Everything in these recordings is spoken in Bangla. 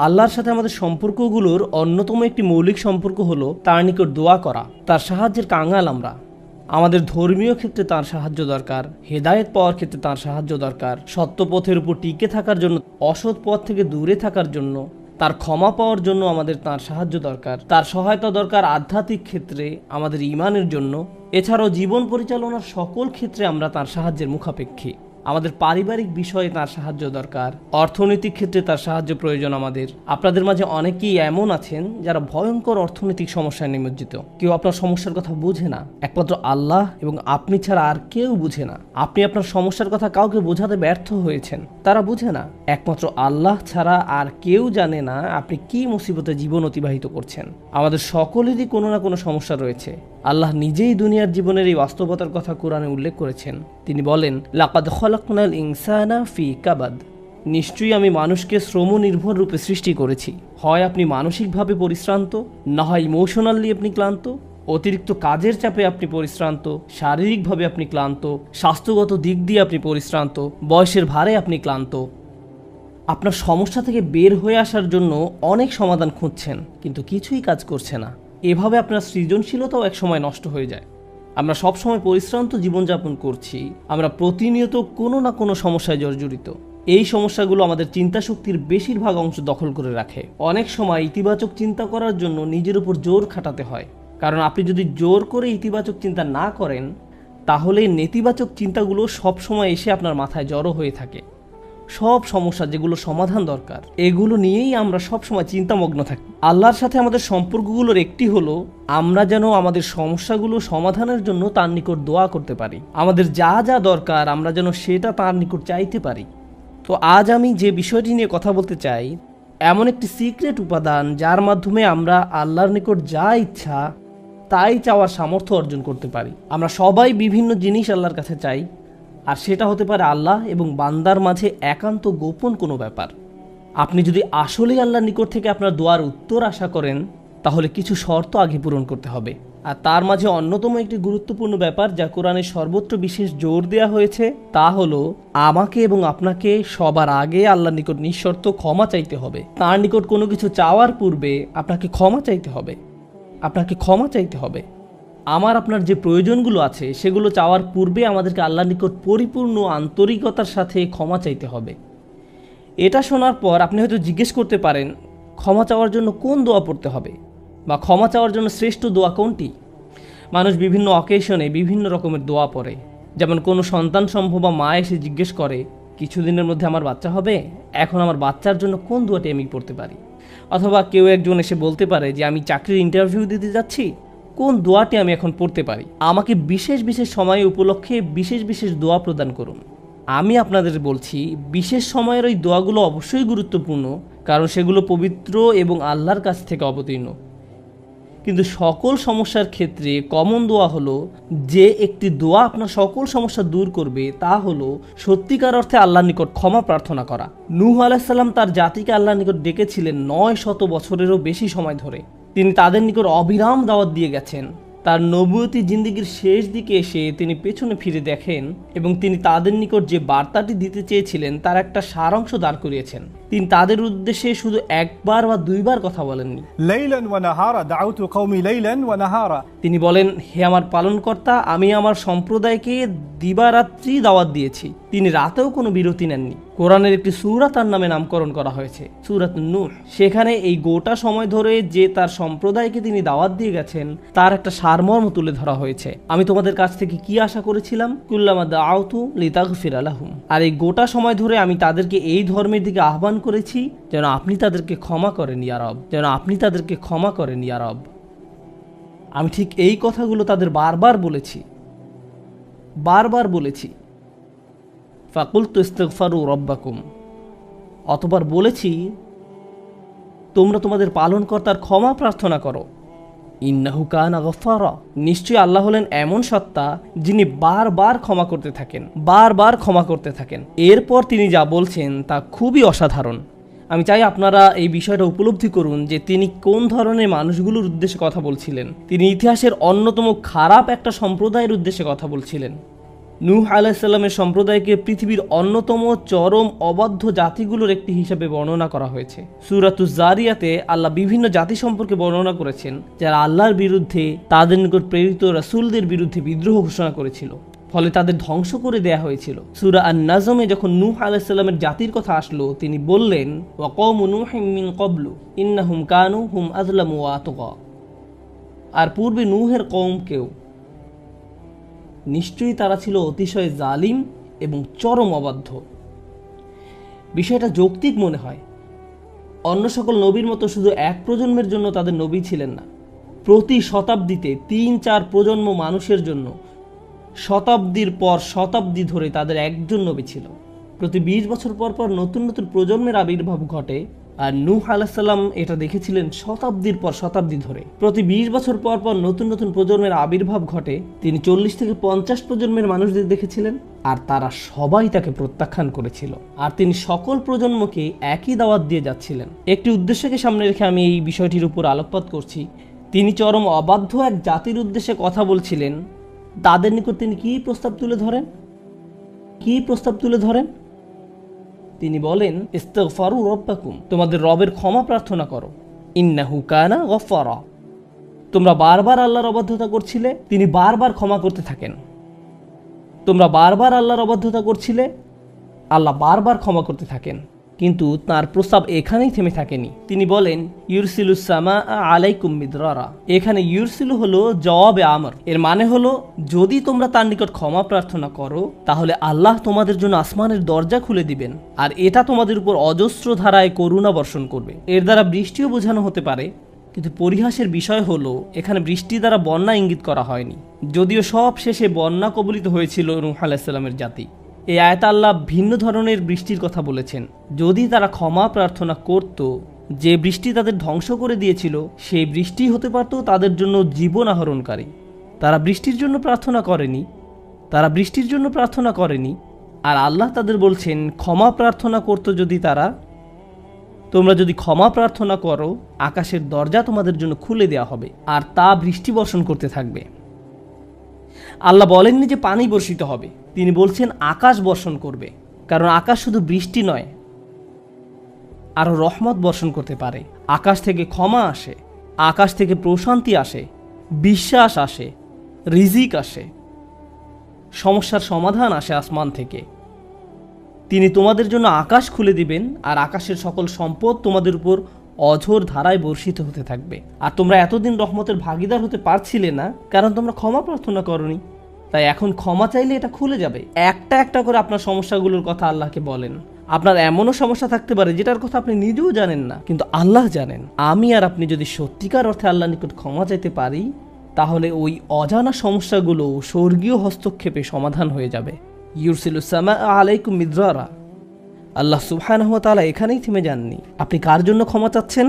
আল্লাহর সাথে আমাদের সম্পর্কগুলোর অন্যতম একটি মৌলিক সম্পর্ক হলো তার নিকট দোয়া করা। তার সাহায্যের কাঙাল আমরা। আমাদের ধর্মীয় ক্ষেত্রে তার সাহায্য দরকার, হেদায়েত পাওয়ার ক্ষেত্রে তার সাহায্য দরকার, সত্য পথের উপর টিকে থাকার জন্য, অসৎ পথ থেকে দূরে থাকার জন্য, তার ক্ষমা পাওয়ার জন্য আমাদের তার সাহায্য দরকার, তার সহায়তা দরকার আধ্যাত্মিক ক্ষেত্রে আমাদের ঈমানের জন্য। এছাড়াও জীবন পরিচালনার সকল ক্ষেত্রে আমরা তার সাহায্যের মুখাপেক্ষী। আমাদের পারিবারিক বিষয়ে তার সাহায্য দরকার, অর্থনৈতিক ক্ষেত্রে তার সাহায্য প্রয়োজন আমাদের। আপনাদের মাঝে অনেকেই এমন আছেন যারা ভয়ঙ্কর অর্থনৈতিক সমস্যায় নিমজ্জিত। কেউ আপনার সমস্যার কথা বুঝে না, একমাত্র আল্লাহ এবং আপনি ছাড়া আর কেউ বুঝে না। আপনি আপনার সমস্যার কথা কাউকে বোঝাতে ব্যর্থ হয়েছেন, তারা বুঝে না। একমাত্র আল্লাহ ছাড়া আর কেউ জানে না আপনি কি মুসিবতে জীবন অতিবাহিত করছেন। আমাদের সকলেরই কোনো না কোনো সমস্যা রয়েছে। আল্লাহ নিজেই দুনিয়ার জীবনের এই বাস্তবতার কথা কোরআনে উল্লেখ করেছেন। তিনি বলেন, লাকাদ খলাকনাল ইনসানা ফি কাবাদ, নিশ্চয়ই আমি মানুষকে শ্রম নির্ভর রূপে সৃষ্টি করেছি। হয় আপনি মানসিকভাবে পরিশ্রান্ত, না হয় ইমোশনালি আপনি ক্লান্ত। অতিরিক্ত কাজের চাপে আপনি পরিশ্রান্ত, শারীরিকভাবে আপনি ক্লান্ত, স্বাস্থ্যগত দিক দিয়ে আপনি পরিশ্রান্ত, বয়সের ভারে আপনি ক্লান্ত। আপনার সমস্যা থেকে বের হয়ে আসার জন্য অনেক সমাধান খুঁজছেন, কিন্তু কিছুই কাজ করছে না। এভাবে আপনার সৃজনশীলতাও একসময় নষ্ট হয়ে যায়। আমরা সবসময় পরিশ্রান্ত জীবনযাপন করছি, আমরা প্রতিনিয়ত কোনো না কোনো সমস্যায় জর্জরিত। এই সমস্যাগুলো আমাদের চিন্তা শক্তির বেশিরভাগ অংশ দখল করে রাখে। অনেক সময় ইতিবাচক চিন্তা করার জন্য নিজের উপর জোর খাটাতে হয়, কারণ আপনি যদি জোর করে ইতিবাচক চিন্তা না করেন, তাহলে নেতিবাচক চিন্তাগুলো সবসময় এসে আপনার মাথায় জড়ো হয়ে থাকে। সব সমস্যা যেগুলো সমাধান দরকার, এগুলো নিয়েই আমরা সবসময় চিন্তামগ্ন থাকি। আল্লাহর সাথে আমাদের সম্পর্কগুলোর একটি হলো আমরা যেন আমাদের সমস্যাগুলো সমাধানের জন্য তার নিকট দোয়া করতে পারি। আমাদের যা যা দরকার আমরা যেন সেটা তার নিকট চাইতে পারি। তো আজ আমি যে বিষয়টি নিয়ে কথা বলতে চাই, এমন একটি সিক্রেট উপাদান যার মাধ্যমে আমরা আল্লাহর নিকট যা ইচ্ছা তাই চাওয়ার সামর্থ্য অর্জন করতে পারি। আমরা সবাই বিভিন্ন জিনিস আল্লাহর কাছে চাই, আর সেটা হতে পারে আল্লাহ এবং বান্দার মাঝে একান্ত গোপন কোনো ব্যাপার। আপনি যদি আসলেই আল্লাহর নিকট থেকে আপনার দোয়ার উত্তর আশা করেন, তাহলে কিছু শর্ত আগে পূরণ করতে হবে। আর তার মাঝে অন্যতম একটি গুরুত্বপূর্ণ ব্যাপার যা কোরআনে সর্বত্র বিশেষ জোর দেওয়া হয়েছে, তা হলো আমাকে এবং আপনাকে সবার আগে আল্লাহর নিকট নিঃশর্ত ক্ষমা চাইতে হবে। তার নিকট কোনো কিছু চাওয়ার পূর্বে আপনাকে ক্ষমা চাইতে হবে। আমার আপনার যে প্রয়োজনগুলো আছে সেগুলো চাওয়ার পূর্বে আমাদেরকে আল্লাহর নিকট পরিপূর্ণ আন্তরিকতার সাথে ক্ষমা চাইতে হবে। এটা শোনার পর আপনি হয়তো জিজ্ঞেস করতে পারেন, ক্ষমা চাওয়ার জন্য কোন দোয়া পড়তে হবে, বা ক্ষমা চাওয়ার জন্য শ্রেষ্ঠ দোয়া কোনটি? মানুষ বিভিন্ন অকেশনে বিভিন্ন রকমের দোয়া পড়ে। যেমন কোনো সন্তান সম্ভব বা মা এসে জিজ্ঞেস করে, কিছুদিনের মধ্যে আমার বাচ্চা হবে, এখন আমার বাচ্চার জন্য কোন দোয়াটি আমি পড়তে পারি? অথবা কেউ একজন এসে বলতে পারে যে আমি চাকরির ইন্টারভিউ দিতে যাচ্ছি, কোন দোয়াটি আমি এখন পড়তে পারি? আমাকে বিশেষ বিশেষ সময় উপলক্ষে বিশেষ বিশেষ দোয়া প্রদান করুন। আমি আপনাদের বলছি, বিশেষ সময়ের ওই দোয়াগুলো অবশ্যই গুরুত্বপূর্ণ, কারণ সেগুলো পবিত্র এবং আল্লাহর কাছ থেকে অবতীর্ণ। কিন্তু সকল সমস্যার ক্ষেত্রে কমন দোয়া হলো, যে একটি দোয়া আপনার সকল সমস্যা দূর করবে, তা হলো সত্যিকার অর্থে আল্লাহর নিকট ক্ষমা প্রার্থনা করা। নূহ আলাইহিস সালাম তার জাতিকে আল্লাহর নিকট ডেকেছিলেন 900 বছরেরও বেশি সময় ধরে। তিনি তাদের নিকট অবিরাম দাওয়াত দিয়ে গেছেন। তার নবুয়তি জিন্দেগির শেষ দিকে এসে তিনি পেছনে ফিরে দেখেন এবং তিনি তাদের নিকট যে বার্তাটি দিতে চেয়েছিলেন তার একটা সারাংশ দাঁড় করিয়েছেন। তিনি তাদের উদ্দেশ্যে শুধু একবার বা দুইবার কথা বলেননি। লাইলান ওয়া নাহারা দাউতু কওমি লাইলান ওয়া নাহারা, তিনি বলেন, হে আমার পালনকর্তা, আমি আমার সম্প্রদায়কে দিবারাত্রি দাওয়াত দিয়েছি। তিনি রাতেও কোনো বিরতি নেননি। কোরআনের একটি সূরা তার নামে নামকরণ করা হয়েছে, সূরাত নূহ। সেখানে এই গোটা সময় ধরে যে তার সম্প্রদায়কে তিনি দাওয়াত দিয়ে গেছেন তার একটা সারমর্ম তুলে ধরা হয়েছে। আমি তোমাদের কাছ থেকে কি আশা করেছিলাম? কুল্লামা দাউতু লিতাগফিরা লাহুম। আর এই গোটা সময় ধরে আমি তাদেরকে এই ধর্মের দিকে আহ্বান করেছি যেন আপনি তাদেরকে ক্ষমা করেন ইয়া রব। আমি ঠিক এই কথাগুলো তাদের বারবার বলেছি। ফাকুলতু ইস্তিগফারু রাব্বাকুম, অতঃপর বলেছি তোমরা তোমাদের পালনকর্তার ক্ষমা প্রার্থনা করো। ইন্নাহু কানা গফফারা, নিশ্চয়ই আল্লাহ হলেন এমন সত্তা যিনি বারবার ক্ষমা করতে থাকেন। এরপর তিনি যা বলছেন তা খুবই অসাধারণ। আমি চাই আপনারা এই বিষয়টা উপলব্ধি করুন যে তিনি কোন ধরনের মানুষগুলোর উদ্দেশ্যে কথা বলছিলেন। তিনি ইতিহাসের অন্যতম খারাপ একটা সম্প্রদায়ের উদ্দেশ্যে কথা বলছিলেন। নূহ আলাইহিস সালামের সম্প্রদায়কে পৃথিবীর অন্যতম চরম অবাধ্য জাতিগুলোর একটি হিসাবে বর্ণনা করা হয়েছে। সূরাতুজ জারিয়াতে আল্লাহ বিভিন্ন জাতি সম্পর্কে বর্ণনা করেছেন যারা আল্লাহর বিরুদ্ধে, তাদের নিকট প্রেরিত রাসূলদের বিরুদ্ধে বিদ্রোহ ঘোষণা করেছিল, ফলে তাদের ধ্বংস করে দেয়া হয়েছিল। সূরা আন-নাজমে যখন নূহ আলাইহিস সালামের জাতির কথা আসলো, তিনি বললেন, ওয়া কওমু নূহিম মিন ক্বাবলু ইন্নাহুম কানু হুম আযলামু ওয়া আতগা। আর পূর্বে নূহের কওমকেও, নিশ্চয়ই তারা ছিল অতিশয় জালিম এবং চরম অবাধ্য। বিষয়টা যৌক্তিক মনে হয়। অন্য সকল নবীর মতো শুধু এক প্রজন্মের জন্য তাদের নবী ছিলেন না, প্রতি শতাব্দীতে ৩-৪ প্রজন্ম মানুষের জন্য শতাব্দীর পর শতাব্দী ধরে তাদের একজন নবী ছিল। প্রতি ২০ বছর পর পর নতুন নতুন প্রজন্মের আবির্ভাব ঘটে, আর নূহ আলাইহিস সালাম এটা দেখেছিলেন শতাব্দীর পর শতাব্দী ধরে। প্রতি ২০ বছর পর পর নতুন নতুন প্রজন্মের আবির্ভাব ঘটে। তিনি ৪০ থেকে ৫০ প্রজন্মের মানুষদের দেখেছিলেন, আর তারা সবাই তাকে প্রত্যাখ্যান করেছিল। আর তিনি সকল প্রজন্মকে একই দাওয়াত দিয়ে যাচ্ছিলেন। একটি উদ্দেশ্যকে সামনে রেখে আমি এই বিষয়টির উপর আলোকপাত করছি। তিনি চরম অবাধ্য এক জাতির উদ্দেশ্যে কথা বলছিলেন। তাদের নিকট তিনি কি প্রস্তাব তুলে ধরেন? তিনি বলেন, ইস্তিগফারু রাব্বাকুম, তোমাদের রবের ক্ষমা প্রার্থনা করো, ইন্নাহু কানা গফফারা। তোমরা বারবার আল্লাহর অবাধ্যতা করছিলে, তিনি বারবার ক্ষমা করতে থাকেন। তোমরা বারবার আল্লাহর অবাধ্যতা করছিলে, আল্লাহ বারবার ক্ষমা করতে থাকেন। কিন্তু তার প্রস্তাব এখানেই থেমে থাকেনি। তিনি বলেন, ইউরসিলুস সামা আলাইকুম মিদরারা। এখানে ইউরসিলু হলো জওয়াবে আমর। এর মানে হলো, যদি তোমরা তার নিকট ক্ষমা প্রার্থনা করো, তাহলে আল্লাহ তোমাদের জন্য আসমানের দরজা খুলে দিবেন, আর এটা তোমাদের উপর অজস্র ধারায় করুণা বর্ষণ করবে। এর দ্বারা বৃষ্টিও বোঝানো হতে পারে, কিন্তু পরিহাসের বিষয় হলো এখানে বৃষ্টি দ্বারা বন্যা ইঙ্গিত করা হয়নি, যদিও সব শেষে বন্যা কবলিত হয়েছিল নূহ আলাইহিস সালামের জাতি। এই আয়াতে আল্লাহ ভিন্ন ধরনের বৃষ্টির কথা বলেছেন। যদি তারা ক্ষমা প্রার্থনা করত, যে বৃষ্টি তাদের ধ্বংস করে দিয়েছিল সেই বৃষ্টি হতে পারত তাদের জন্য জীবন আহরণকারী। তারা বৃষ্টির জন্য প্রার্থনা করেনি, আর আল্লাহ তাদের বলছেন ক্ষমা প্রার্থনা করত যদি তারা, তোমরা যদি ক্ষমা প্রার্থনা করো, আকাশের দরজা তোমাদের জন্য খুলে দেওয়া হবে, আর তা বৃষ্টি বর্ষণ করতে থাকবে। আল্লাহ বলেননি যে পানি বর্ষিত হবে, তিনি বলছেন আকাশ বর্ষণ করবে, কারণ আকাশ শুধু বৃষ্টি নয়, আরও রহমত বর্ষণ করতে পারে। আকাশ থেকে ক্ষমা আসে, আকাশ থেকে প্রশান্তি আসে, বিশ্বাস আসে, রিজিক আসে, সমস্যার সমাধান আসে আসমান থেকে। তিনি তোমাদের জন্য আকাশ খুলে দিবেন, আর আকাশের সকল সম্পদ তোমাদের উপর অঝোর ধারায় বর্ষিত হতে থাকবে। আর তোমরা এতদিন রহমতের ভাগিদার হতে পারছিলে না, কারণ তোমরা ক্ষমা প্রার্থনা করনি। তাই এখন ক্ষমা চাইলে এটা খুলে যাবে। একটা একটা করে আপনার সমস্যাগুলোর কথা আল্লাহকে বলেন। আপনার এমনও সমস্যা থাকতে পারে যেটার কথা আপনি নিজেও জানেন না, কিন্তু আল্লাহ জানেন। আমি আর আপনি যদি সত্যিকার অর্থে আল্লাহর নিকট ক্ষমা চাইতে পারি, তাহলে ওই অজানা সমস্যাগুলো স্বর্গীয় হস্তক্ষেপে সমাধান হয়ে যাবে। ইউরসিলুস সামা আলাইকুম মিদরারা। আল্লাহ সুবহানাহু ওয়া তাআলা এখানেই থেমে যাননি। আপনি কার জন্য ক্ষমা চাচ্ছেন?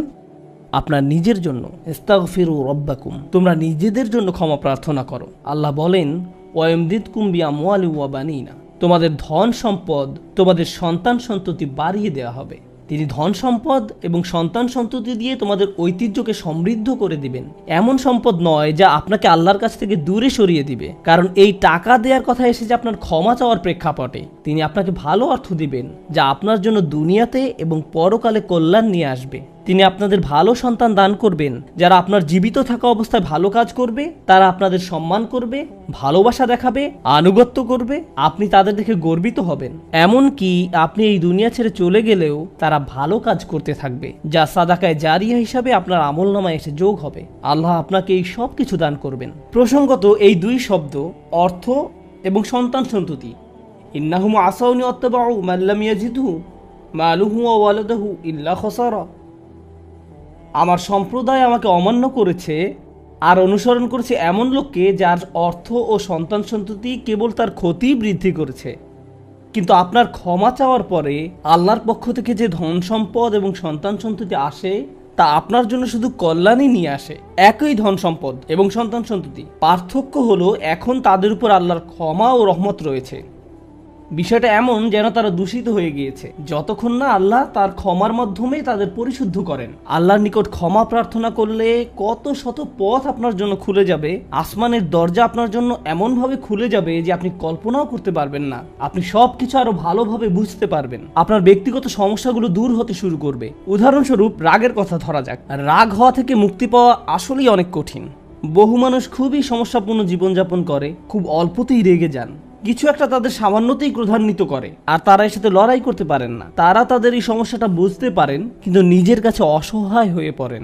আপনার নিজের জন্য। ইস্তাগফিরু রাব্বাকুম, তোমরা নিজেদের জন্য ক্ষমা প্রার্থনা করো। আল্লাহ বলেন, ওয়ায়ুমদিদকুম বিআমওয়ালিন ওয়া বানিনা, তোমাদের ধন সম্পদ, তোমাদের সন্তান সন্ততি বাড়িয়ে দেওয়া হবে। তিনি ধন সম্পদ এবং সন্তান সন্ততি দিয়ে তোমাদের ঐতিহ্যকে সমৃদ্ধ করে দিবেন। এমন সম্পদ নয় যা আপনাকে আল্লাহর কাছ থেকে দূরে সরিয়ে দিবে, কারণ এই টাকা দেওয়ার কথা এসেছে আপনার ক্ষমা চাওয়ার প্রেক্ষাপটে। তিনি আপনাকে ভালো অর্থ দিবেন, যা আপনার জন্য দুনিয়াতে এবং পরকালে কল্যাণ নিয়ে আসবে। তিনি আপনাদের ভালো সন্তান দান করবেন, যারা আপনার জীবিত থাকা অবস্থায় ভালো কাজ করবে, তারা আপনাদের সম্মান করবে, ভালোবাসা দেখাবে, আনুগত্য করবে, আপনি তাদের দেখে গর্বিত হবেন। এমনকি আপনি এই দুনিয়া ছেড়ে চলে গেলেও তারা ভালো কাজ করতে থাকবে, যা সাদাকায়ে জারিয়া হিসাবে আপনার আমলনামায় এসে যোগ হবে। আল্লাহ আপনাকে এই সব কিছু দান করবেন। প্রসঙ্গত এই দুই শব্দ, অর্থ এবং সন্তান সন্ততি, ইন্নাহুম আসাউনি ওয়াত্তাবাউ মান লাম ইয়াজিদহু মালুহু ওয়া ওয়ালাদুহু ইল্লা খাসারা। আমার সম্প্রদায় আমাকে অমান্য করেছে আর অনুসরণ করেছে এমন লোককে যার অর্থ ও সন্তান সন্ততি কেবল তার ক্ষতি বৃদ্ধি করেছে। কিন্তু আপনার ক্ষমা চাওয়ার পরে আল্লাহর পক্ষ থেকে যে ধন সম্পদ এবং সন্তান সন্ততি আসে, তা আপনার জন্য শুধু কল্যাণই নিয়ে আসে। একই ধন সম্পদ এবং সন্তান সন্ততি, পার্থক্য হলো এখন তাদের উপর আল্লাহর ক্ষমা ও রহমত রয়েছে। বিষয়টা এমন যেন তারা দূষিত হয়ে গিয়েছে, যতক্ষণ না আল্লাহ তার ক্ষমার মাধ্যমে তাদের পরিশুদ্ধ করেন। আল্লাহর নিকট ক্ষমা প্রার্থনা করলে কত শত পথ আপনার জন্য খুলে যাবে, আসমানের দরজা আপনার জন্য এমনভাবে খুলে যাবে যে আপনি কল্পনাও করতে পারবেন না। আপনি সবকিছু আরো ভালোভাবে বুঝতে পারবেন, আপনার ব্যক্তিগত সমস্যাগুলো দূর হতে শুরু করবে। উদাহরণস্বরূপ রাগের কথা ধরা যাক। রাগ হওয়া থেকে মুক্তি পাওয়া আসলেই অনেক কঠিন। বহু মানুষ খুবই সমস্যাপূর্ণ জীবনযাপন করে, খুব অল্পতেই রেগে যান, কিছু একটা তাদের সামান্যতেই ক্রোধান্বিত করে, আর তারা এর সাথে লড়াই করতে পারেন না। তারা তাদের এই সমস্যাটা বুঝতে পারেন, কিন্তু নিজের কাছে অসহায় হয়ে পড়েন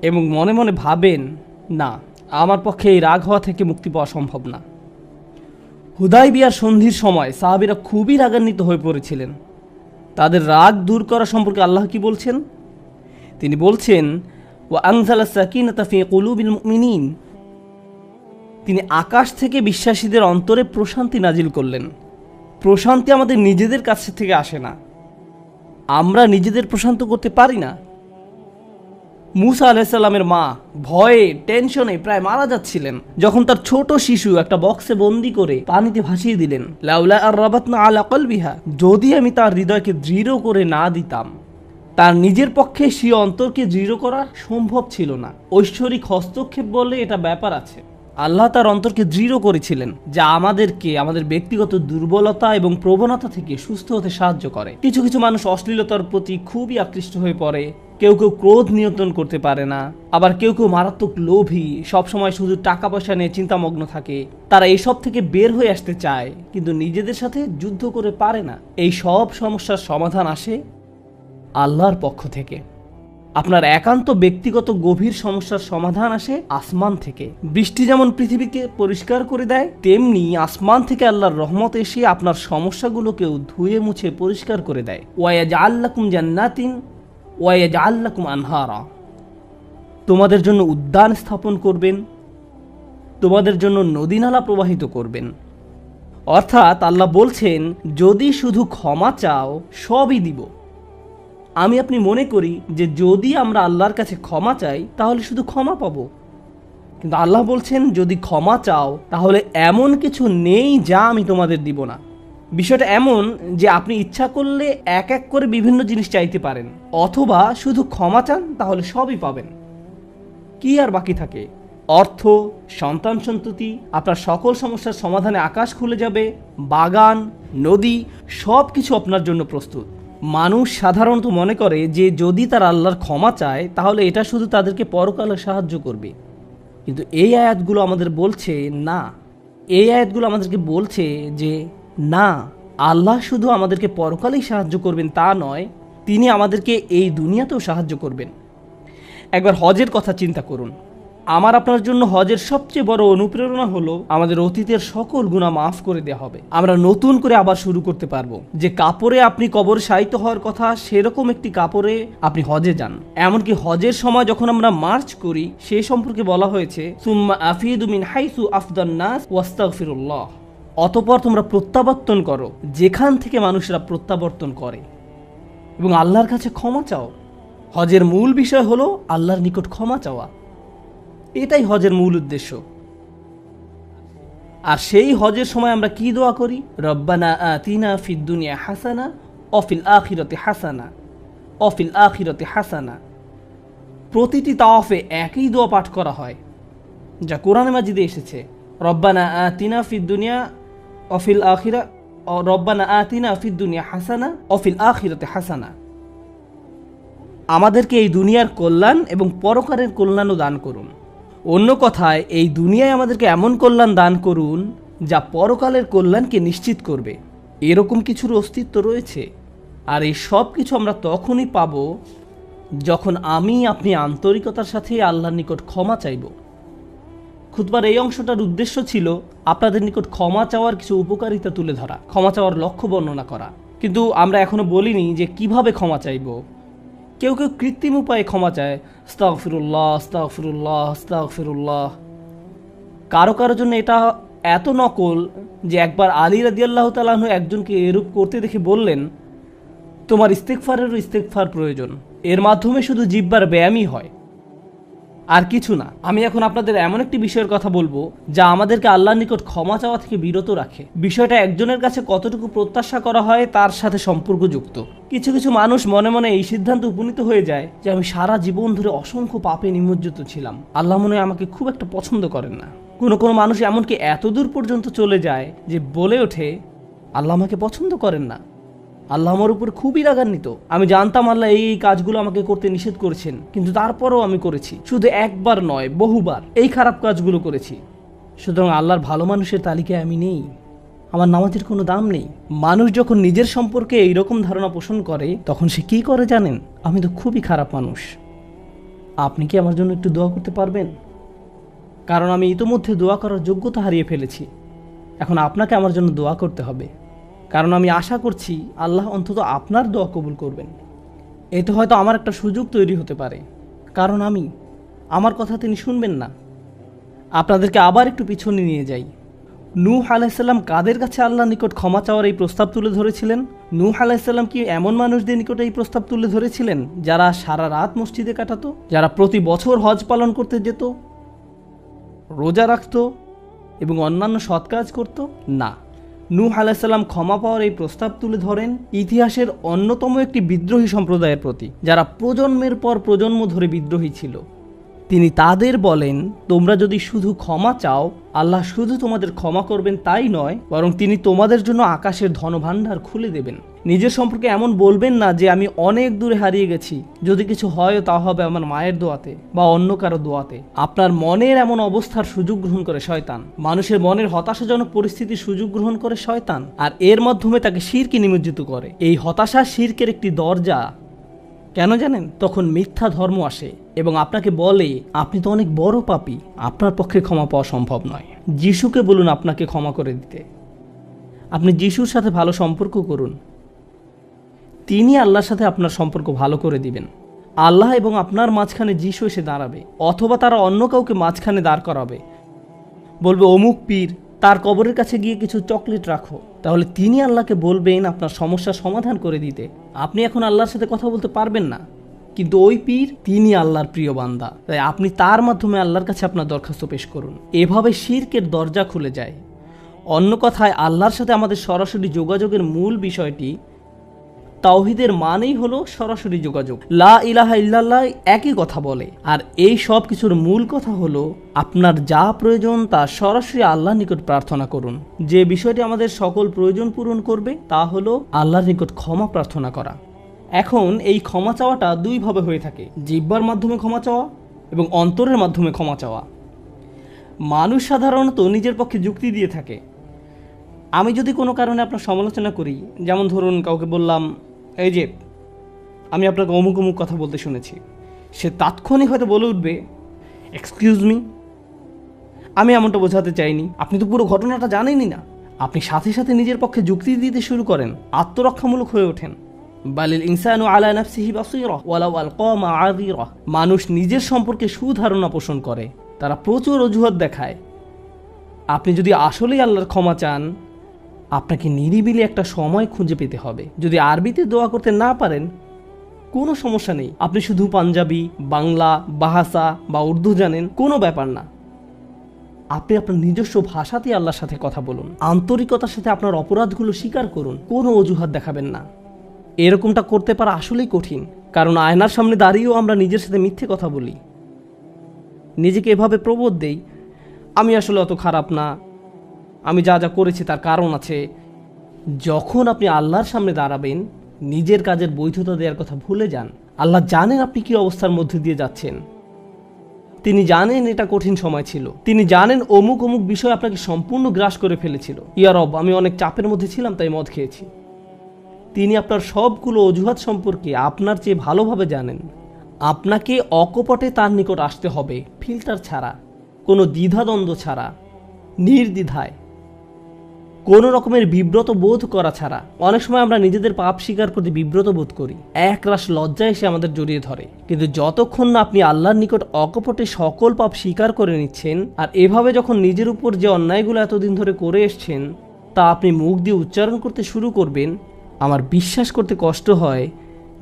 এবং মনে মনে ভাবেন, না, আমার পক্ষে এই রাগ হওয়া থেকে মুক্তি পাওয়া সম্ভব না। হুদায়বিয়ার সন্ধির সময় সাহাবীরা খুবই রাগান্বিত হয়ে পড়েছিলেন। তাদের রাগ দূর করা সম্পর্কে আল্লাহ কি বলছেন? তিনি বলছেন, ওয়া আনজালা সাকিনাতা ফি কুলুবিল মুমিনিন, তিনি আকাশ থেকে বিশ্বাসীদের অন্তরে প্রশান্তি নাজিল করলেন। প্রশান্তি আমাদের নিজেদের কাছ থেকে আসে না, আমরা নিজেদের প্রশান্ত করতে পারি না। মুসা আলাইসাল্লামের মা ভয়ে টেনশনে প্রায় মারা যাচ্ছিলেন, যখন তার ছোট শিশু একটা বক্সে বন্দি করে পানিতে ভাসিয়ে দিলেন। লাউলা আর রাবাতনা আলা কলবিহা, যদি আমি তার হৃদয়কে দৃঢ় করে না দিতাম। তার নিজের পক্ষে সেই অন্তরকে দৃঢ় করা সম্ভব ছিল না। ঐশ্বরিক হস্তক্ষেপ বলে এটা ব্যাপার আছে। আল্লাহ তার অন্তরকে দৃঢ় করেছিলেন, যা আমাদেরকে আমাদের ব্যক্তিগত দুর্বলতা এবং প্রবণতা থেকে সুস্থ হতে সাহায্য করে। কিছু কিছু মানুষ অশ্লীলতার প্রতি খুবই আকৃষ্ট হয়ে পড়ে, কেউ কেউ ক্রোধ নিয়ন্ত্রণ করতে পারে না, আবার কেউ কেউ মারাত্মক লোভী, সবসময় শুধু টাকা পয়সা নিয়ে চিন্তামগ্ন থাকে। তারা এইসব থেকে বের হয়ে আসতে চায়, কিন্তু নিজেদের সাথে যুদ্ধ করে পারে না। এই সব সমস্যার সমাধান আসে আল্লাহর পক্ষ থেকে। আপনার একান্ত ব্যক্তিগত গভীর সমস্যার সমাধান আসে আসমান থেকে। বৃষ্টি যেমন পৃথিবীকে পরিষ্কার করে দেয়, তেমনি আসমান থেকে আল্লাহর রহমত এসে আপনার সমস্যাগুলোকেও ধুয়ে মুছে পরিষ্কার করে দেয়। ওয়ায়াজআল লাকুম জান্নাতিন ওয়ায়াজআল লাকুম আনহারা, তোমাদের জন্য উদ্যান স্থাপন করবেন, তোমাদের জন্য নদী নালা প্রবাহিত করবেন। অর্থাৎ আল্লাহ বলছেন, যদি শুধু ক্ষমা চাও সবই দিব। আমি আপনি মনে করি যে যদি আমরা আল্লাহর কাছে ক্ষমা চাই তাহলে শুধু ক্ষমা পাবো, কিন্তু আল্লাহ বলছেন, যদি ক্ষমা চাও তাহলে এমন কিছু নেই যা আমি তোমাদের দিব না। বিষয়টা এমন যে আপনি ইচ্ছা করলে এক এক করে বিভিন্ন জিনিস চাইতে পারেন, অথবা শুধু ক্ষমা চান তাহলে সবই পাবেন। কি আর বাকি থাকে? অর্থ, সন্তান সন্ততি, আপনার সকল সমস্যার সমাধানে আকাশ খুলে যাবে, বাগান, নদী, সব কিছু আপনার জন্য প্রস্তুত। মানুষ সাধারণত মনে করে যে যদি তারা আল্লাহর ক্ষমা চায় তাহলে এটা শুধু তাদেরকে পরকালে সাহায্য করবে, কিন্তু এই আয়াতগুলো আমাদের বলছে না। এই আয়াতগুলো আমাদেরকে বলছে যে না, আল্লাহ শুধু আমাদেরকে পরকালেই সাহায্য করবেন তা নয়, তিনি আমাদেরকে এই দুনিয়াতেও সাহায্য করবেন। একবার হজের কথা চিন্তা করুন। আমার আপনার জন্য হজের সবচেয়ে বড় অনুপ্রেরণা হলো আমাদের অতীতের সকল গুনাহ মাফ করে দেওয়া হবে। আমরা নতুন করে আবার শুরু করতে পারবো। যে কাপড়ে আপনি কবর শায়িত হওয়ার কথা, সেরকম একটি কাপড়ে আপনি হজে যান। এমনকি হজের সময় যখন আমরা মার্চ করি, সে সম্পর্কে বলা হয়েছে, সুম্মা আফিদু মিন হাইসু আফদান নাস ওয়াস্তাগফিরুল্লাহ, অতঃপর তোমরা প্রত্যাবর্তন করো যেখান থেকে মানুষরা প্রত্যাবর্তন করে, এবং আল্লাহর কাছে ক্ষমা চাও। হজের মূল বিষয় হলো আল্লাহর নিকট ক্ষমা চাওয়া। এটাই হজের মূল উদ্দেশ্য। আর সেই হজের সময় আমরা কি দোয়া করি? রব্বানা আতিনা ফিদ দুনিয়া হাসানা অফিল আখিরাতি হাসানা অফিল আখিরাতি হাসানা। প্রতিটি তাওয়াফে একই দোয়া পাঠ করা হয়, যা কোরআনে মাজিদে এসেছে। রব্বানা আতিনা ফিদ দুনিয়া অফিল আখিরা, রব্বানা আতিনা ফিদ দুনিয়া হাসানা অফিল আখিরাতি হাসানা। আমাদেরকে এই দুনিয়ার কল্যাণ এবং পরকালের কল্যাণও দান করুন। অন্য কথায়, এই দুনিয়ায় আমাদেরকে এমন কল্যাণ দান করুন যা পরকালের কল্যাণকে নিশ্চিত করবে। এরকম কিছুর অস্তিত্ব রয়েছে, আর এই সব কিছু আমরা তখনই পাব যখন আপনি আন্তরিকতার সাথে আল্লাহর নিকট ক্ষমা চাইব। খুতবার এই অংশটার উদ্দেশ্য ছিল আপনাদের নিকট ক্ষমা চাওয়ার কিছু উপকারিতা তুলে ধরা, ক্ষমা চাওয়ার লক্ষ্য বর্ণনা করা। কিন্তু আমরা এখনো বলিনি যে কিভাবে ক্ষমা চাইব। কেউ কেউ কৃত্রিম উপায়ে ক্ষমা চায়, আস্তাগফিরুল্লাহ আস্তাগফিরুল্লাহ আস্তাগফিরুল্লাহ। কারো কারো জন্য এটা এত নকল যে একবার আলী রাদিয়াল্লাহু তাআলা আনহু একজনকে এরূপ করতে দেখে বললেন, তোমার ইস্তেগফারেরও ইস্তেগফার প্রয়োজন, এর মাধ্যমে শুধু জিহ্বার ব্যায়ামই হয়। আর কিছু না। আমি এখন আপনাদের এমন একটি বিষয়ের কথা বলবো যা আমাদেরকে আল্লাহর নিকট ক্ষমা চাওয়া থেকে বিরত রাখে। বিষয়টা একজনের কাছে কতটুকু প্রত্যাশা করা হয় তার সাথে সম্পর্কযুক্ত। কিছু কিছু মানুষ মনে মনে এই সিদ্ধান্তে উপনীত হয়ে যায় যে আমি সারা জীবন ধরে অসংখ্য পাপে নিমজ্জিত ছিলাম, আল্লাহ মনে হয় আমাকে খুব একটা পছন্দ করেন না। কোনো কোনো মানুষ এমনকি এতদূর পর্যন্ত চলে যায় যে বলে ওঠে আল্লাহ আমাকে পছন্দ করেন না, আল্লাহ আমার উপর খুবই রাগান্বিত। আমি জানতাম আল্লাহ এই কাজগুলো আমাকে করতে নিষেধ করেছেন, কিন্তু তারপরেও আমি করেছি। শুধু একবার নয়, বহুবার এই খারাপ কাজগুলো করেছি। সুতরাং আল্লাহর ভালো মানুষের তালিকায় আমি নেই, আমার নামাজের কোনো দাম নেই। মানুষ যখন নিজের সম্পর্কে এইরকম ধারণা পোষণ করে তখন সে কি করে জানেন? আমি তো খুবই খারাপ মানুষ। আপনি কি আমার জন্য একটু দোয়া করতে পারবেন? কারণ আমি ইতোমধ্যে দোয়া করার যোগ্যতা হারিয়ে ফেলেছি। এখন আপনাকে আমার জন্য দোয়া করতে হবে, কারণ আমি আশা করছি আল্লাহ অন্তত আপনার দোয়া কবুল করবেন। এতে হয়তো আমার একটা সুযোগ তৈরি হতে পারে, কারণ আমার কথা তিনি শুনবেন না। আপনাদেরকে আবার একটু পিছনে নিয়ে যাই। নূহ আলাইসাল্লাম কাদের কাছে আল্লাহর নিকট ক্ষমা চাওয়ার এই প্রস্তাব তুলে ধরেছিলেন? নূহ আলাইসাল্লাম কি এমন মানুষদের নিকট এই প্রস্তাব তুলে ধরেছিলেন যারা সারা রাত মসজিদে কাটাতো, যারা প্রতি বছর হজ পালন করতে যেত, রোজা রাখত এবং অন্যান্য সৎ কাজ করত? না, নূহ আলাইসাল্লাম ক্ষমা পাওয়ার এই প্রস্তাব তুলে ধরেন ইতিহাসের অন্যতম একটি বিদ্রোহী সম্প্রদায়ের প্রতি, যারা প্রজন্মের পর প্রজন্ম ধরে বিদ্রোহী ছিল। তিনি তাদের বলেন, তোমরা যদি শুধু ক্ষমা চাও, আল্লাহ শুধু তোমাদের ক্ষমা করবেন তাই নয়, বরং তিনি তোমাদের জন্য আকাশের ধনভাণ্ডার খুলে দেবেন। নিজের সম্পর্কে এমন বলবেন না যে আমি অনেক দূরে হারিয়ে গেছি, যদি কিছু হয় তা হবে আমার মায়ের দোয়াতে বা অন্য কারো দোয়াতে। আপনার মনের এমন অবস্থার সুযোগ গ্রহণ করে শয়তান। মানুষের মনের হতাশাজনক পরিস্থিতির সুযোগ গ্রহণ করে শয়তান, আর এর মাধ্যমে তাকে শিরকে নিমজ্জিত করে। এই হতাশা শিরকের একটি দরজা। কেন জানেন? তখন মিথ্যা ধর্ম আসে এবং আপনাকে বলে আপনি তো অনেক বড় পাপী, আপনার পক্ষে ক্ষমা পাওয়া সম্ভব নয়। যিশুকে বলুন আপনাকে ক্ষমা করে দিতে। আপনি যিশুর সাথে ভালো সম্পর্ক করুন, তিনি আল্লাহর সাথে আপনার সম্পর্ক ভালো করে দিবেন। আল্লাহ এবং আপনার মাঝখানে যিশু এসে দাঁড়াবে, অথবা তারা অন্য কাউকে মাঝখানে দাঁড় করাবে, বলবে অমুক পীর, তার কবরের কাছে গিয়ে কিছু চকলেট রাখো, তাহলে তিনি আল্লাহকে বলবেন আপনার সমস্যার সমাধান করে দিতে। আপনি এখন আল্লাহর সাথে কথা বলতে পারবেন না, কিন্তু ওই পীর তিনি আল্লাহর প্রিয় বান্দা, তাই আপনি তার মাধ্যমে আল্লাহর কাছে আপনার দরখাস্ত পেশ করুন। এভাবে শিরকের দরজা খুলে যায়। অন্য কথায় আল্লাহর সাথে আমাদের সরাসরি যোগাযোগের মূল বিষয়টি, তাওহীদের মানেই হলো সরাসরি যোগাযোগ। লা ইলাহা ইল্লাল্লাহ একই কথা বলে, আর এই সব কিছুর মূল কথা হলো আপনার যা প্রয়োজন তা সরাসরি আল্লাহর নিকট প্রার্থনা করুন। যে বিষয়টি আমাদের সকল প্রয়োজন পূরণ করবে তা হলো আল্লাহর নিকট ক্ষমা প্রার্থনা করা। এখন এই ক্ষমা চাওয়াটা দুইভাবে হয়ে থাকে, জিহ্বার মাধ্যমে ক্ষমা চাওয়া এবং অন্তরের মাধ্যমে ক্ষমা চাওয়া। মানুষ সাধারণত নিজের পক্ষে যুক্তি দিয়ে থাকে। আমি যদি কোনো কারণে আপনার সমালোচনা করি, যেমন ধরুন কাউকে বললাম এই যে আমি আপনাকে অমুক অমুক কথা বলতে শুনেছি, সে তাৎক্ষণিক হয়তো বলে উঠবে এক্সকিউজ মি, আমি এমনটা বোঝাতে চাইনি, আপনি তো পুরো ঘটনাটা জানেনই না। আপনি সাথে সাথে নিজের পক্ষে যুক্তি দিতে শুরু করেন, আত্মরক্ষামূলক হয়ে ওঠেন। বালিল ইনসানু আলা নাফসিহি বাসীরা ওয়ালাউ আলকা মাআযিরা। মানুষ নিজের সম্পর্কে সুধারণা পোষণ করে, তারা প্রচুর অজুহাত দেখায়। আপনি যদি আসলেই আল্লাহর ক্ষমা চান, আপনাকে নিরিবিলি একটা সময় খুঁজে পেতে হবে। যদি আরবিতে দোয়া করতে না পারেন কোনো সমস্যা নেই, আপনি শুধু পাঞ্জাবি, বাংলা, বাহাসা বা উর্দু জানেন, কোনো ব্যাপার না। আপনি আপনার নিজস্ব ভাষাতেই আল্লাহর সাথে কথা বলুন, আন্তরিকতার সাথে আপনার অপরাধগুলো স্বীকার করুন, কোনো অজুহাত দেখাবেন না। এরকমটা করতে পারা আসলেই কঠিন, কারণ আয়নার সামনে দাঁড়িয়েও আমরা নিজের সাথে মিথ্যে কথা বলি, নিজেকে এভাবে প্রবোধ দেই আমি আসলে অত খারাপ না, আমি যা যা করেছি তার কারণ আছে। যখন আপনি আল্লাহর সামনে দাঁড়াবেন, নিজের কাজের বৈধতা দেওয়ার কথা ভুলে যান। আল্লাহ জানেন আপনি কি অবস্থার মধ্যে দিয়ে যাচ্ছেন, তিনি জানেন এটা কঠিন সময় ছিল, তিনি জানেন অমুক অমুক বিষয় আপনাকে সম্পূর্ণ গ্রাস করে ফেলেছিল। ইয়া রব, আমি অনেক চাপের মধ্যে ছিলাম তাই মদ খেয়েছি। তিনি আপনার সবগুলো অজুহাত সম্পর্কে আপনার চেয়ে ভালোভাবে জানেন। আপনাকে অকপটে তার নিকট আসতে হবে, ফিল্টার ছাড়া, কোনো দ্বিধাদ্বন্দ্ব ছাড়া, নির্দ্বিধায়, কোনো রকমের বিব্রত বোধ করা ছাড়া। অনেক সময় আমরা নিজেদের পাপ স্বীকার করতে বিব্রত বোধ করি, একরাশ লজ্জা এসে আমাদের জড়িয়ে ধরে। কিন্তু যতক্ষণ না আপনি আল্লাহর নিকট অকপটে সকল পাপ স্বীকার করে নিচ্ছেন, আর এভাবে যখন নিজের উপর যে অন্যায়গুলো এতদিন ধরে করে এসছেন তা আপনি মুখ দিয়ে উচ্চারণ করতে শুরু করবেন, আমার বিশ্বাস করতে কষ্ট হয়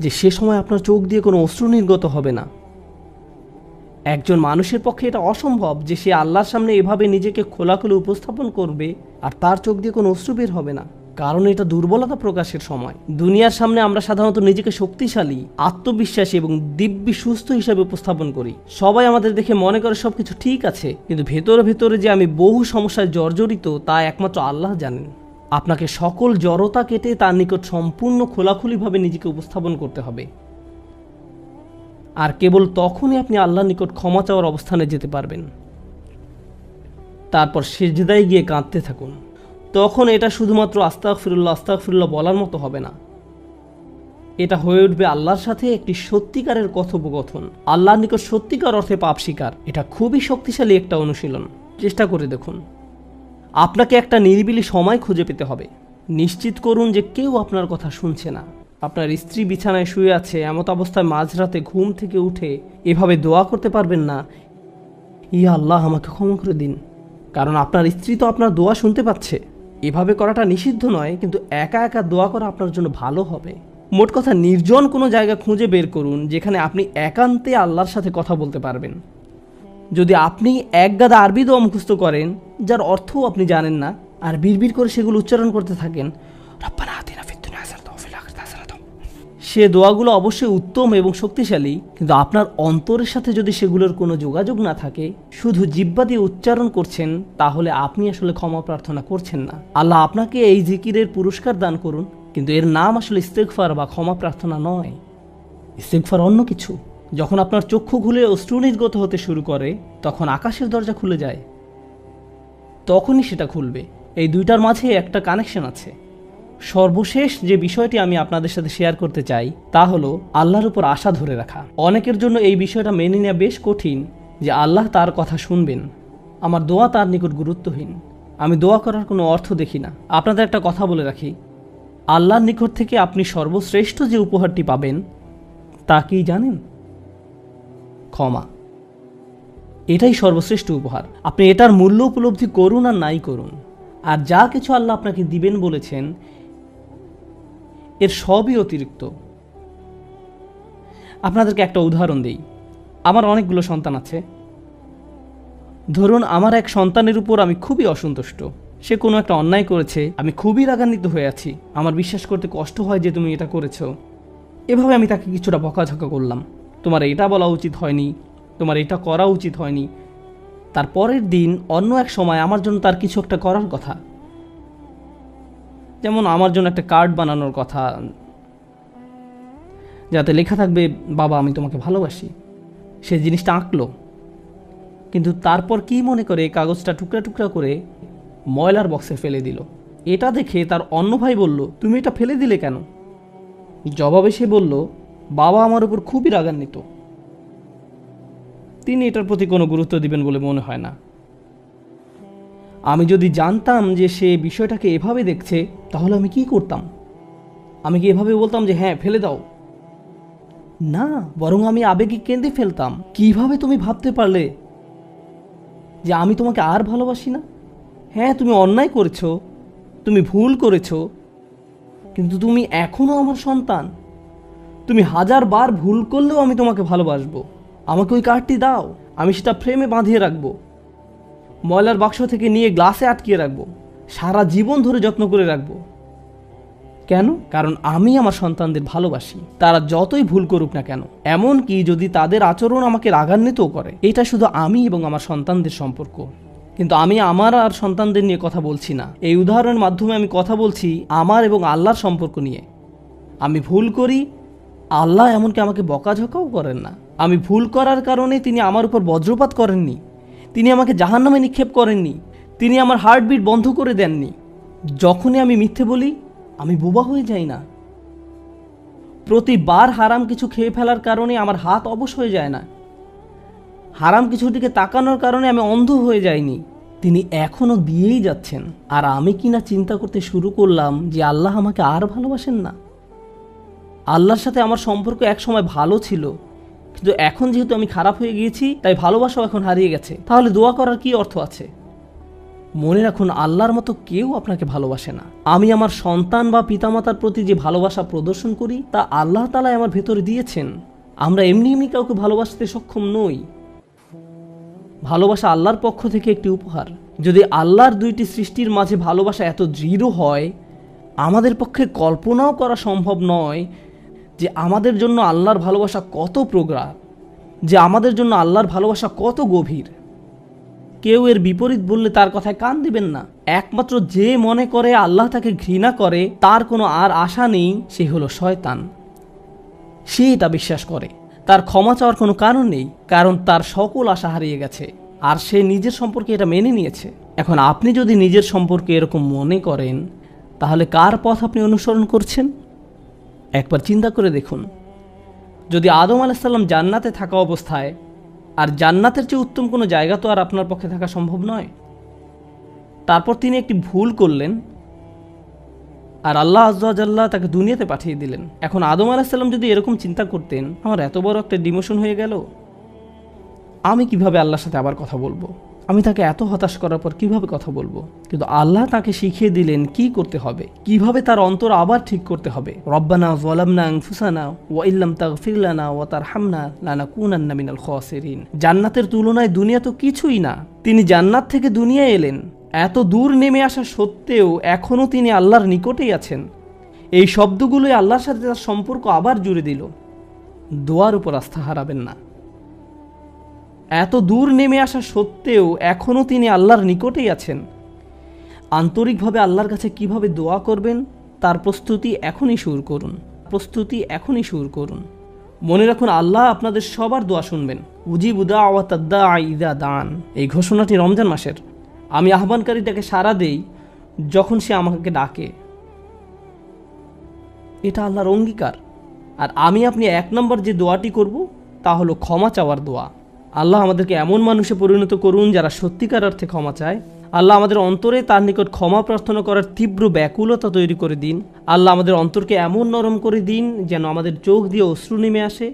যে সে সময় আপনার চোখ দিয়ে কোনো অশ্রু নির্গত হবে না। একজন মানুষের পক্ষে এটা অসম্ভব যে সে আল্লাহর সামনে এভাবে নিজেকে খোলাখুলি উপস্থাপন করবে আর তার চোখ দিয়ে কোনো অশ্রু বের হবে না, কারণ এটা দুর্বলতা প্রকাশের সময়। দুনিয়ার সামনে আমরা সাধারণত নিজেকে শক্তিশালী, আত্মবিশ্বাসী এবং দিব্যি সুস্থ হিসেবে উপস্থাপন করি। সবাই আমাদের দেখে মনে করে সবকিছু ঠিক আছে, কিন্তু ভেতরে ভেতরে যে আমি বহু সমস্যায় জর্জরিত তা একমাত্র আল্লাহ জানেন। আপনাকে সকল জড়তা কেটে তার নিকট সম্পূর্ণ খোলাখুলিভাবে নিজেকে উপস্থাপন করতে হবে, আর কেবল তখনই আপনি আল্লাহর নিকট ক্ষমা চাওয়ার অবস্থানে যেতে পারবেন। তারপর সিজদায় গিয়ে কাঁদতে থাকুন। তখন এটা শুধুমাত্র আস্তাগফিরুল্লাহ আস্তাগফিরুল্লাহ বলার মতো হবে না, এটা হয়ে উঠবে আল্লাহর সাথে একটি সত্যিকারের কথোপকথন, আল্লাহর নিকট সত্যিকার অর্থে পাপ স্বীকার। এটা খুবই শক্তিশালী একটা অনুশীলন, চেষ্টা করে দেখুন। আপনাকে একটা নিরিবিলি সময় খুঁজে পেতে হবে। নিশ্চিত করুন যে কেউ আপনার কথা শুনছে না। আপনার স্ত্রী বিছানায় শুয়ে আছে, এমত অবস্থায় মাঝরাতে ঘুম থেকে উঠে এভাবে দোয়া করতে পারবেন না, ইয়া আল্লাহ আমাকে ক্ষমা করে দিন, কারণ আপনার স্ত্রী তো আপনার দোয়া শুনতে পাচ্ছে। এভাবে করাটা নিষিদ্ধ নয়, কিন্তু একা একা দোয়া করা আপনার জন্য ভালো হবে। মোট কথা, নির্জন কোনো জায়গা খুঁজে বের করুন যেখানে আপনি একান্তে আল্লাহর সাথে কথা বলতে পারবেন। যদি আপনি এক গাদা আরবি দোয়া মুখস্থ করেন যার অর্থও আপনি জানেন না, আর বিড়বিড় করে সেগুলো উচ্চারণ করতে থাকেন, রব্বানা আতিনা ফিদ দুনিয়া হাসানাতাও ওয়া ফিল আখিরাতি হাসানাতাও, সে দোয়াগুলো অবশ্যই উত্তম এবং শক্তিশালী, কিন্তু আপনার অন্তরের সাথে যদি সেগুলোর কোনো যোগাযোগ না থাকে, শুধু জিহ্বা দিয়ে উচ্চারণ করছেন, তাহলে আপনি আসলে ক্ষমা প্রার্থনা করছেন না। আল্লাহ আপনাকে এই জিকিরের পুরস্কার দান করুন, কিন্তু এর নাম আসলে ইস্তেগফার বা ক্ষমা প্রার্থনা নয়। ইস্তেগফার অন্য কিছু। যখন আপনার চক্ষু খুলে অশ্রু নির্গত হতে শুরু করে, তখন আকাশের দরজা খুলে যায়, তখনই সেটা খুলবে। এই দুইটার মাঝে একটা কানেকশন আছে। সর্বশেষ যে বিষয়টি আমি আপনাদের সাথে শেয়ার করতে চাই তা হলো আল্লাহর উপর আশা ধরে রাখা। অনেকের জন্য এই বিষয়টা মেনে নেওয়া বেশ কঠিন যে আল্লাহ তার কথা শুনবেন, আমার দোয়া তার নিকট গুরুত্বহীন, আমি দোয়া করার কোনো অর্থ দেখি না। আপনাদের একটা কথা বলে রাখি, আল্লাহর নিকট থেকে আপনি সর্বশ্রেষ্ঠ যে উপহারটি পাবেন তা কি জানেন? ক্ষমা। এটাই সর্বশ্রেষ্ঠ উপহার। আপনি এটার মূল্য উপলব্ধি করুন আর নাই করুন, আর যা কিছু আল্লাহ আপনাকে দিবেন বলেছেন এর সবই অতিরিক্ত। আপনাদেরকে একটা উদাহরণ দেই। আমার অনেকগুলো সন্তান আছে। ধরুন আমার এক সন্তানের উপর আমি খুবই অসন্তুষ্ট। সে কোনো একটা অন্যায় করেছে, আমি খুবই রাগান্বিত হয়ে আছি, আমার বিশ্বাস করতে কষ্ট হয় যে তুমি এটা করেছো। এভাবে আমি তাকে কিছুটা বকাঝকা করলাম, তোমার এটা বলা উচিত হয়নি, তোমার এটা করা উচিত হয়নি। তারপরের দিন অন্য এক সময় আমার জন্য তার কিছু একটা করার কথা, যেমন আমার জন্য একটা কার্ড বানানোর কথা যাতে লেখা থাকবে বাবা আমি তোমাকে ভালোবাসি। সে জিনিসটা আঁকলো, কিন্তু তারপর কি মনে করে কাগজটা টুকরা টুকরা করে ময়লার বক্সে ফেলে দিল। এটা দেখে তার অন্য ভাই বলল, তুমি এটা ফেলে দিলে কেন? জবাবে সে বলল, বাবা আমার উপর খুবই রাগান্বিত, তিনি এটার প্রতি কোনো গুরুত্ব দিবেন বলে মনে হয় না। আমি যদি জানতাম যে সে বিষয়টাকে এভাবে দেখছে, তাহলে আমি কি করতাম? আমি কি এভাবে বলতাম যে হ্যাঁ ফেলে দাও? না, বরং আমি আবেগে কেঁদে ফেলতাম, কিভাবে তুমি ভাবতে পারলে যে আমি তোমাকে আর ভালোবাসি না? হ্যাঁ তুমি অন্যায় করেছো, তুমি ভুল করেছো, কিন্তু তুমি এখনো আমার সন্তান। তুমি 1000 বার ভুল করলেও আমি তোমাকে ভালোবাসবো। আমাকে ওই কার্ডটি দাও, আমি সেটা ফ্রেমে বাঁধিয়ে রাখবো, ময়লার বাক্স থেকে নিয়ে গ্লাসে আটকিয়ে রাখবো, সারা জীবন ধরে যত্ন করে রাখবো। কেন? কারণ আমি আমার সন্তানদের ভালোবাসি, তারা যতই ভুল করুক না কেন, এমনকি যদি তাদের আচরণ আমাকে রাগান্বিতও করে। এটা শুধু আমি এবং আমার সন্তানদের সম্পর্ক, কিন্তু আমি আমার আর সন্তানদের নিয়ে কথা বলছি না। এই উদাহরণের মাধ্যমে আমি কথা বলছি আমার এবং আল্লাহর সম্পর্ক নিয়ে। আমি ভুল করি, আল্লাহ এমনকি আমাকে বকাঝকাও করেন না। আমি ভুল করার কারণে তিনি আমার উপর বজ্রপাত করেননি, তিনি আমাকে জাহান্নামে নিক্ষেপ করেননি, তিনি আমার হার্টবিট বন্ধ করে দেননি। যখনই আমি মিথ্যে বলি আমি বোবা হয়ে যাই না। প্রতিবার হারাম কিছু খেয়ে ফেলার কারণে আমার হাত অবশ হয়ে যায় না, হারাম কিছুর দিকে তাকানোর কারণে আমি অন্ধ হয়ে যাইনি। তিনি এখনো দিয়েই যাচ্ছেন, আর আমি কিনা চিন্তা করতে শুরু করলাম যে আল্লাহ আমাকে আর ভালোবাসেন না। আল্লাহর সাথে আমার সম্পর্ক এক সময় ভালো ছিল, কিন্তু এখন যেহেতু আমি খারাপ হয়ে গিয়েছি তাই ভালোবাসাও এখন হারিয়ে গেছে। তাহলে দোয়া করার কি অর্থ আছে? মনে রাখুন, আল্লাহর মতো কেউ আপনাকে ভালোবাসে না। আমি আমার সন্তান বা পিতামাতার প্রতি যে ভালোবাসা প্রদর্শন করি তা আল্লাহ তাআলা আমার ভেতরে দিয়েছেন। আমরা এমনি এমনি কাউকে ভালোবাসতে সক্ষম নই। ভালোবাসা আল্লাহর পক্ষ থেকে একটি উপহার। যদি আল্লাহর দুইটি সৃষ্টির মাঝে ভালোবাসা এত দৃঢ় হয়, আমাদের পক্ষে কল্পনাও করা সম্ভব নয় যে আমাদের জন্য আল্লাহর ভালোবাসা কত প্রগাঢ়, যে আমাদের জন্য আল্লাহর ভালোবাসা কত গভীর। কেউ এর বিপরীত বললে তার কথায় কান দিবেন না। একমাত্র যে মনে করে আল্লাহ তাকে ঘৃণা করে, তার কোনো আর আশা নেই, সে হলো শয়তান। সে এটা বিশ্বাস করে। তার ক্ষমা চাওয়ার কোনো কারণ নেই, কারণ তার সকল আশা হারিয়ে গেছে আর সে নিজের সম্পর্কে এটা মেনে নিয়েছে। এখন আপনি যদি নিজের সম্পর্কে এরকম মনে করেন, তাহলে কার পথ আপনি অনুসরণ করছেন? একবার চিন্তা করে দেখুন, যদি আদম আলাইহিস সালাম জান্নাতে থাকা অবস্থায়, আর জান্নাতের চেয়ে উত্তম কোনো জায়গা তো আর আপনার পক্ষে থাকা সম্ভব নয়। তারপর তিনি একটি ভুল করলেন আর আল্লাহ আযজা ওয়া জাল্লা তাকে দুনিয়াতে পাঠিয়ে দিলেন। এখন আদম আলাইহিস সালাম যদি এরকম চিন্তা করতেন, আমার এত বড় একটা ডিমোশন হয়ে গেল, আমি কিভাবে আল্লাহর সাথে আবার কথা বলবো? আমি তাকে এত হতাশ করার পর কিভাবে কথা বলবো? কিন্তু আল্লাহ তাকে শিখিয়ে দিলেন কি করতে হবে, কিভাবে তার অন্তর আবার ঠিক করতে হবে। রব্বানা যালামনা আনফুসানা ওয়া ইল্লাম তাগফির লানা ওয়া তারহামনা লানাকুনান্না মিনাল খাসিরিন। জান্নাতের তুলনায় দুনিয়া তো কিছুই না। তিনি জান্নাত থেকে দুনিয়ায় এলেন, এত দূর নেমে আসা সত্ত্বেও এখনও তিনি আল্লাহর নিকটেই আছেন। এই শব্দগুলোই আল্লাহর সাথে তার সম্পর্ক আবার জুড়ে দিল। দোয়ার উপর আস্থা হারাবেন না। এত দূর নেমে আসা সত্ত্বেও এখনও তিনি আল্লাহর নিকটেই আছেন। আন্তরিকভাবে আল্লাহর কাছে কিভাবে দোয়া করবেন, তার প্রস্তুতি এখনই শুরু করুন। মনে রাখুন, আল্লাহ আপনাদের সবার দোয়া শুনবেন। উজিবু দাওয়াতাদ দাঈ ইযা দান, এই ঘোষণাটি রমজান মাসের। আমি আহ্বানকারীটাকে সাড়া দেই যখন সে আমাকে ডাকে। এটা আল্লাহর অঙ্গীকার। আর আমি আপনি এক নম্বর যে দোয়াটি করব, তা হলো ক্ষমা চাওয়ার দোয়া। আল্লাহ আমাদেরকে এমন মানুষে পরিণত করুন যারা সত্যিকার অর্থে ক্ষমা চায়। আল্লাহ আমাদের অন্তরে তার নিকট ক্ষমা প্রার্থনা করার তীব্র ব্যাকুলতা তৈরি করে দিন। আল্লাহ আমাদের অন্তরকে এমন নরম করে দিন যেন আমাদের চোখ দিয়ে অশ্রু নেমে আসে।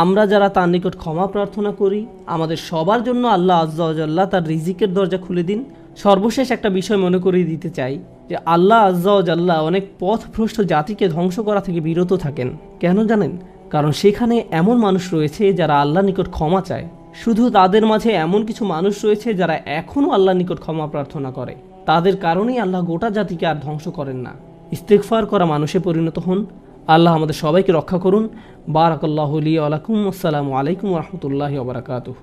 আমরা যারা তার নিকট ক্ষমা প্রার্থনা করি, আমাদের সবার জন্য আল্লাহ আযজা ওয়া জাল্লা তার রিজিকের দরজা খুলে দিন। সর্বশেষ একটা বিষয় মনে করিয়ে দিতে চাই যে আল্লাহ আযজা ওয়া জাল্লা অনেক পথভ্রষ্ট জাতিকে ধ্বংস করা থেকে বিরত থাকেন। কেন জানেন? কারণ সেখানে এমন মানুষ রয়েছে যারা আল্লাহর নিকট ক্ষমা চায়। শুধু তাদের মাঝে এমন কিছু মানুষ রয়েছে যারা এখনও আল্লাহর নিকট ক্ষমা প্রার্থনা করে। তাদের কারণেই আল্লাহ গোটা জাতিকে আর ধ্বংস করেন না। ইস্তেগফার করা মানুষে পরিণত হন। আল্লাহ আমাদের সবাইকে রক্ষা করুন। বারাকাল্লাহু লি ওয়া লাকুম। আসসালামু আলাইকুম ওয়া রাহমাতুল্লাহি ওয়া বারাকাতুহু।